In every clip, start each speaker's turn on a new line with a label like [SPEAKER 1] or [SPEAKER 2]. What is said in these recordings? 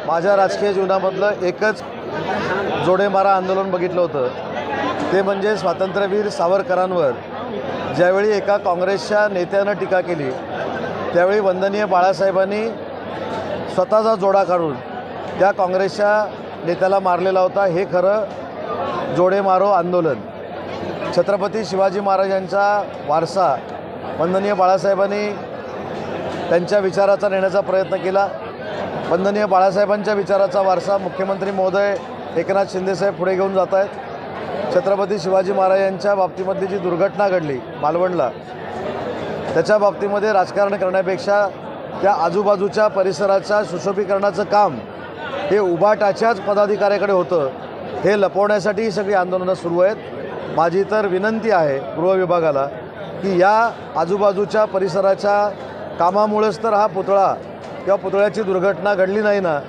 [SPEAKER 1] माझ्या राजकीय जीवनामधलं एकच जोडेमारा आंदोलन बघितलं होतं, ते म्हणजे स्वातंत्र्यवीर सावरकरांवर ज्यावेळी एका काँग्रेसच्या नेत्यानं टीका केली त्यावेळी वंदनीय बाळासाहेबांनी स्वतःचा जोडा काढून त्या काँग्रेसच्या नेत्याला मारलेला होता। हे खरं जोडेमारो आंदोलन। छत्रपती शिवाजी महाराजांचा वारसा वंदनीय बाळासाहेबांनी त्यांच्या विचाराचा नेण्याचा प्रयत्न केला। वंदनीय बाळासाहेबांच्या विचाराचा वारसा मुख्यमंत्री महोदय एकनाथ शिंदेसाहेब पुढे घेऊन जात आहेत। छत्रपती शिवाजी महाराजांच्या बाबतीमधली जी दुर्घटना घडली मालवणला, त्याच्या बाबतीमध्ये राजकारण करण्यापेक्षा त्या आजूबाजूच्या परिसराच्या सुशोभीकरणाचं काम हे उभाटाच्याच पदाधिकाऱ्याकडे होतं, हे लपवण्यासाठी ही सगळी आंदोलनं सुरू आहेत। माझी तर विनंती आहे गृह विभागाला की या आजूबाजूच्या परिसराच्या कामामुळेच तर हा पुतळा किंवा पुतळ्याची दुर्घटना घडली नाही ना,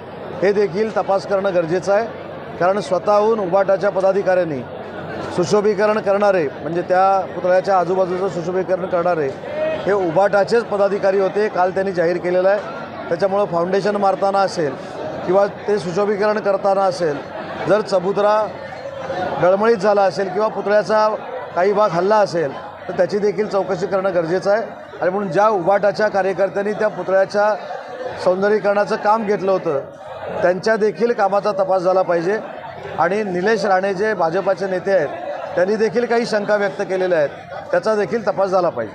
[SPEAKER 1] हे देखील तपास करणं गरजेचं आहे। कारण स्वतःहून उभाटाच्या पदाधिकाऱ्यांनी सुशोभीकरण करणारे, म्हणजे त्या पुतळ्याच्या आजूबाजूचं सुशोभीकरण करणारे हे उभाटाचेच पदाधिकारी होते, काल त्यांनी जाहीर केलेलं आहे। त्याच्यामुळं फाउंडेशन मारताना असेल किंवा ते सुशोभीकरण करताना असेल, जर चबुतरा डळमळीत झाला असेल किंवा पुतळ्याचा काही भाग हल्ला असेल तर त्याची देखील चौकशी करणं गरजेचं आहे। आणि म्हणून ज्या उभाटाच्या कार्यकर्त्यांनी त्या पुतळ्याच्या सौंदर्यीकरणाचं काम घेतलं होतं त्यांच्या देखील कामाचा तपास झाला पाहिजे। आणि निलेश राणे जे भाजपाचे नेते आहेत त्यांनी देखील काही शंका व्यक्त केलेल्या आहेत, त्याचा देखील तपास झाला पाहिजे।